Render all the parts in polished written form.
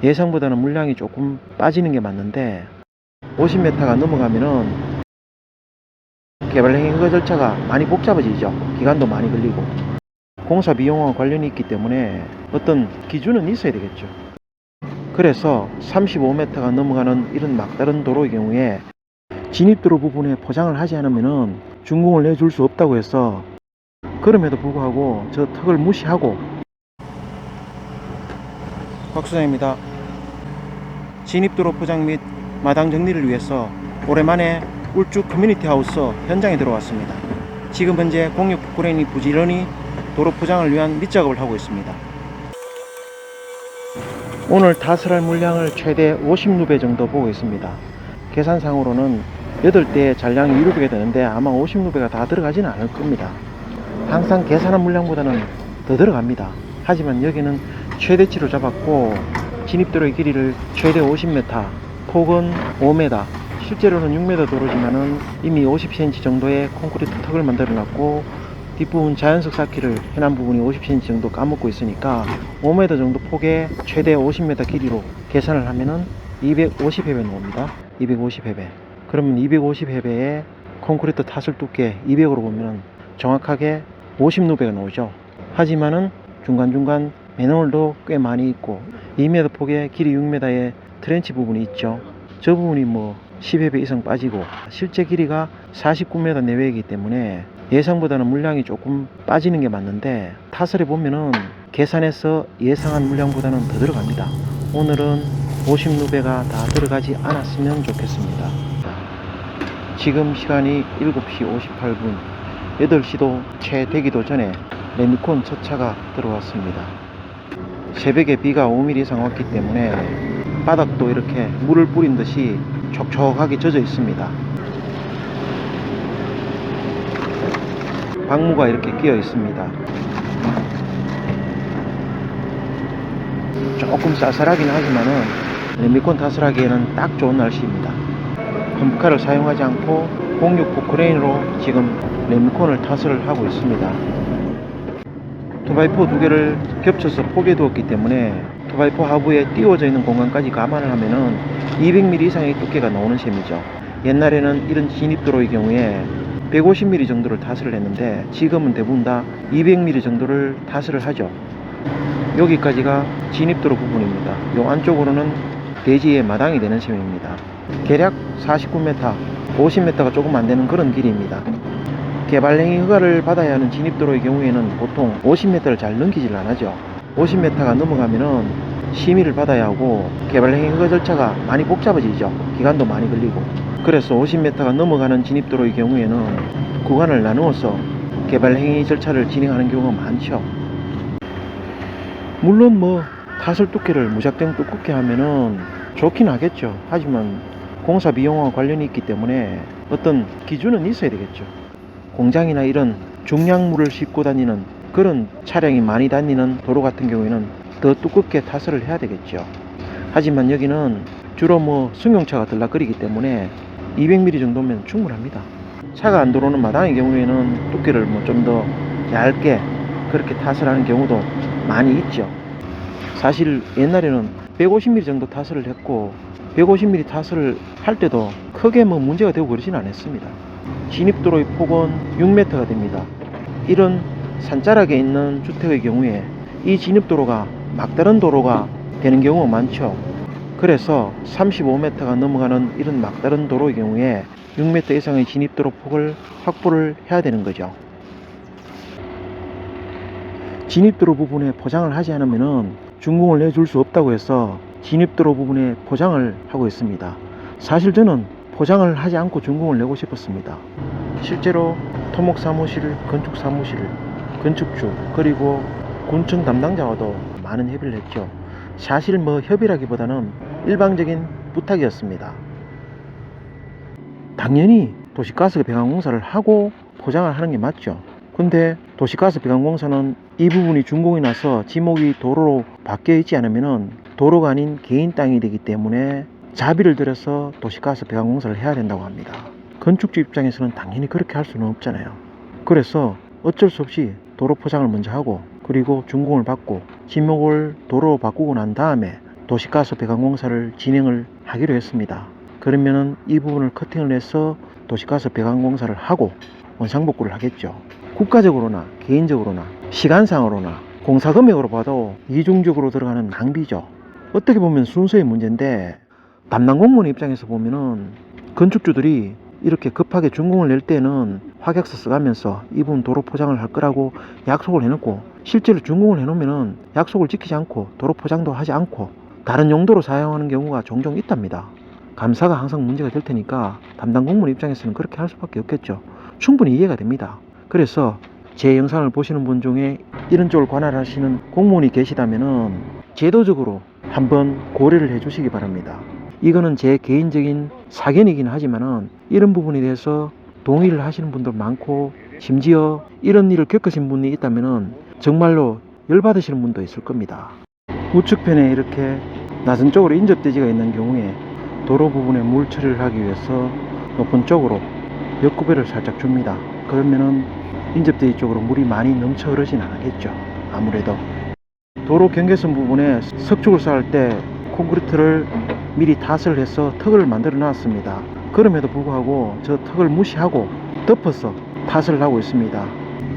예상보다는 물량이 조금 빠지는 게 맞는데 50m가 넘어가면은 개발행위 허가 절차가 많이 복잡해지죠. 기간도 많이 걸리고 공사 비용과 관련이 있기 때문에 어떤 기준은 있어야 되겠죠. 그래서 35m가 넘어가는 이런 막다른 도로의 경우에 진입도로 부분에 포장을 하지 않으면은 준공을 내줄 수 없다고 해서, 그럼에도 불구하고 저 턱을 무시하고. 박수장입니다. 진입도로 포장 및 마당 정리를 위해서 오랜만에 울주 커뮤니티 하우스 현장에 들어왔습니다. 지금 현재 공유 포크레인이 부지런히 도로 포장을 위한 밑작업을 하고 있습니다. 오늘 타설할 물량을 최대 50루베 정도 보고 있습니다. 계산상으로는 8대의 잔량이 2루베가 되는데 아마 50루베가 다 들어가지는 않을 겁니다. 항상 계산한 물량보다는 더 들어갑니다. 하지만 여기는 최대치로 잡았고 진입도로의 길이를 최대 50m, 폭은 5m, 실제로는 6m 도로지만은 이미 50cm 정도의 콘크리트 턱을 만들어 놨고 뒷부분 자연석 쌓기를 해난 부분이 50cm 정도 까먹고 있으니까 5m 정도 폭에 최대 50m 길이로 계산을 하면은 250회배 나옵니다. 250회배. 그러면 250회배에 콘크리트 타설 두께 200으로 보면 정확하게 50루베가 나오죠. 하지만은 중간중간 맨홀도 꽤 많이 있고 2m 폭에 길이 6m의 트렌치 부분이 있죠. 저 부분이 뭐 10회배 이상 빠지고 실제 길이가 49m 내외이기 때문에 예상보다는 물량이 조금 빠지는 게 맞는데 타설해 보면은 계산해서 예상한 물량보다는 더 들어갑니다. 오늘은 50루베가 다 들어가지 않았으면 좋겠습니다. 지금 시간이 7시 58분, 8시도 채 되기도 전에 레미콘 첫 차가 들어왔습니다. 새벽에 비가 5mm 이상 왔기 때문에 바닥도 이렇게 물을 뿌린 듯이 촉촉하게 젖어 있습니다. 방무가 이렇게 끼어 있습니다. 조금 쌀쌀하긴 하지만은 레미콘 타설하기에는 딱 좋은 날씨입니다. 펌프카를 사용하지 않고 공유 포크레인으로 지금 레미콘을 타설을 하고 있습니다. 2x4 2개를 겹쳐서 포개 두었기 때문에 2x4 하부에 띄워져 있는 공간까지 감안을 하면은 200mm 이상의 두께가 나오는 셈이죠. 옛날에는 이런 진입도로의 경우에 150mm 정도를 타설을 했는데 지금은 대부분 다 200mm 정도를 타설을 하죠. 여기까지가 진입도로 부분입니다. 요 안쪽으로는 대지의 마당이 되는 셈입니다. 대략 49m, 50m가 조금 안 되는 그런 길이입니다. 개발행위 허가를 받아야 하는 진입도로의 경우에는 보통 50m를 잘 넘기질 않죠. 50m가 넘어가면은 심의를 받아야 하고 개발행위 허가 절차가 많이 복잡해지죠. 기간도 많이 걸리고. 그래서 50m가 넘어가는 진입도로의 경우에는 구간을 나누어서 개발행위 절차를 진행하는 경우가 많죠. 물론 뭐 타설 두께를 무작정 두껍게 하면은 좋긴 하겠죠. 하지만 공사 비용과 관련이 있기 때문에 어떤 기준은 있어야 되겠죠. 공장이나 이런 중량물을 싣고 다니는 그런 차량이 많이 다니는 도로 같은 경우에는 더 두껍게 타설을 해야 되겠죠. 하지만 여기는 주로 뭐 승용차가 들락거리기 때문에 200mm 정도면 충분합니다. 차가 안 들어오는 마당의 경우에는 두께를 뭐 좀 더 얇게 그렇게 타설하는 경우도 많이 있죠. 사실 옛날에는 150mm 정도 타설을 했고 150mm 타설을 할 때도 크게 뭐 문제가 되고 그러진 않았습니다. 진입도로의 폭은 6m가 됩니다. 이런 산자락에 있는 주택의 경우에 이 진입도로가 막다른 도로가 되는 경우가 많죠. 그래서 35m가 넘어가는 이런 막다른 도로의 경우에 6m 이상의 진입도로 폭을 확보를 해야 되는 거죠. 진입도로 부분에 포장을 하지 않으면 준공을 내줄 수 없다고 해서 진입도로 부분에 포장을 하고 있습니다. 사실 저는 포장을 하지 않고 준공을 내고 싶었습니다. 실제로 토목사무실, 건축사무실, 건축주 그리고 군청 담당자와도 많은 협의를 했죠. 사실 뭐 협의라기보다는 일방적인 부탁이었습니다. 당연히 도시가스 배관공사를 하고 포장을 하는 게 맞죠. 근데 도시가스 배관공사는 이 부분이 준공이 나서 지목이 도로로 바뀌어 있지 않으면 도로가 아닌 개인 땅이 되기 때문에 자비를 들여서 도시가스 배관공사를 해야 된다고 합니다. 건축주 입장에서는 당연히 그렇게 할 수는 없잖아요. 그래서 어쩔 수 없이 도로 포장을 먼저 하고 그리고 준공을 받고 지목을 도로로 바꾸고 난 다음에 도시가스 배관공사를 진행을 하기로 했습니다. 그러면은 이 부분을 커팅을 해서 도시가스 배관공사를 하고 원상복구를 하겠죠. 국가적으로나 개인적으로나 시간상으로나 공사 금액으로 봐도 이중적으로 들어가는 낭비죠. 어떻게 보면 순서의 문제인데 담당 공무원 입장에서 보면은 건축주들이 이렇게 급하게 준공을 낼 때는 확약서 써가면서 이 부분 도로 포장을 할 거라고 약속을 해놓고 실제로 준공을 해놓으면은 약속을 지키지 않고 도로 포장도 하지 않고 다른 용도로 사용하는 경우가 종종 있답니다. 감사가 항상 문제가 될 테니까 담당 공무원 입장에서는 그렇게 할 수밖에 없겠죠. 충분히 이해가 됩니다. 그래서 제 영상을 보시는 분 중에 이런 쪽을 관할하시는 공무원이 계시다면은 제도적으로 한번 고려를 해 주시기 바랍니다. 이거는 제 개인적인 사견이긴 하지만은 이런 부분에 대해서 동의를 하시는 분들 많고 심지어 이런 일을 겪으신 분이 있다면은 정말로 열받으시는 분도 있을 겁니다. 우측편에 이렇게 낮은 쪽으로 인접대지가 있는 경우에 도로 부분에 물 처리를 하기 위해서 높은 쪽으로 역구배를 살짝 줍니다. 그러면은 인접대지 쪽으로 물이 많이 넘쳐 흐르진 않겠죠. 아무래도 도로 경계선 부분에 석축을 쌓을 때 콘크리트를 미리 탓을 해서 턱을 만들어 놨습니다. 그럼에도 불구하고 저 턱을 무시하고 덮어서 탓을 하고 있습니다.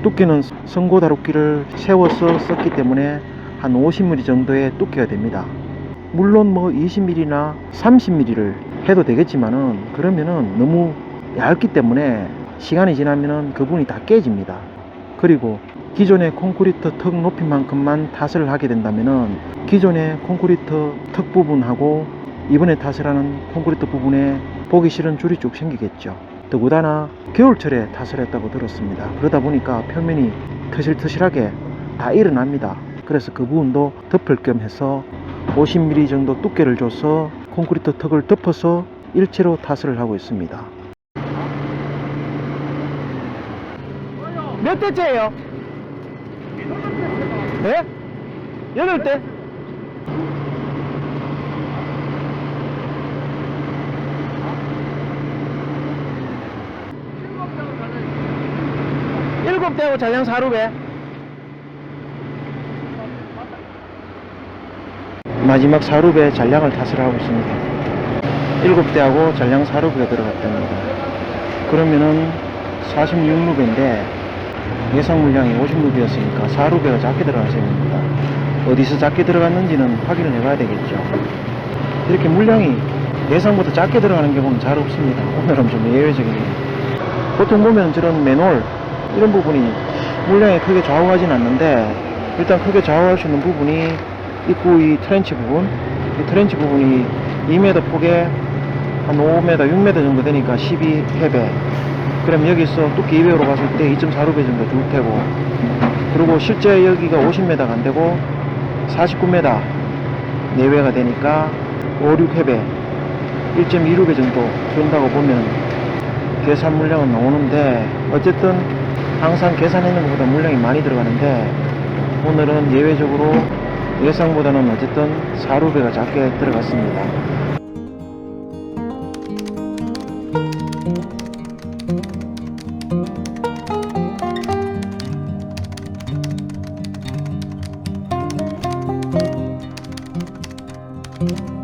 두께는 성고 다루기를 세워서 썼기 때문에 한 50mm 정도의 두께가 됩니다. 물론 뭐 20mm나 30mm를 해도 되겠지만은 그러면은 너무 얇기 때문에 시간이 지나면은 그 부분이 다 깨집니다. 그리고 기존의 콘크리트 턱 높이만큼만 탓을 하게 된다면은 기존의 콘크리트 턱 부분하고 이번에 탓을 하는 콘크리트 부분에 보기 싫은 줄이 쭉 생기겠죠. 더구나 겨울철에 탓을 했다고 들었습니다. 그러다 보니까 표면이 터실터실하게 다 일어납니다. 그래서 그 부분도 덮을 겸 해서 50mm 정도 두께를 줘서 콘크리트 턱을 덮어서 일체로 탓을 하고 있습니다. 몇 대째예요? 네? 8대? 일곱 대하고 잔량 4루배. 마지막 4루배 잔량을 탓을 하고 있습니다. 7대하고 잔량 4루배가 들어갔답니다. 그러면은 46루배인데 예상 물량이 50루배였으니까 4루배가 작게 들어간 셈입니다. 어디서 작게 들어갔는지는 확인을 해봐야 되겠죠. 이렇게 물량이 예상보다 작게 들어가는 경우는 잘 없습니다. 오늘은 좀 예외적이네요. 보통 보면 저런 맨홀 이런 부분이 물량이 크게 좌우하진 않는데 일단 크게 좌우할 수 있는 부분이 입구 이 트렌치 부분, 이 트렌치 부분이 2m 폭에 한 5m, 6m 정도 되니까 12회배. 그럼 여기서 두께 200으로 봤을 때 2.4루배 정도 줄 테고, 그리고 실제 여기가 50m가 안 되고 49m 내외가 되니까 5, 6회배 1.2루배 정도 준다고 보면 계산 물량은 나오는데, 어쨌든 항상 계산하는 것보다 물량이 많이 들어가는데 오늘은 예외적으로 예상보다는 어쨌든 4루배가 작게 들어갔습니다. you.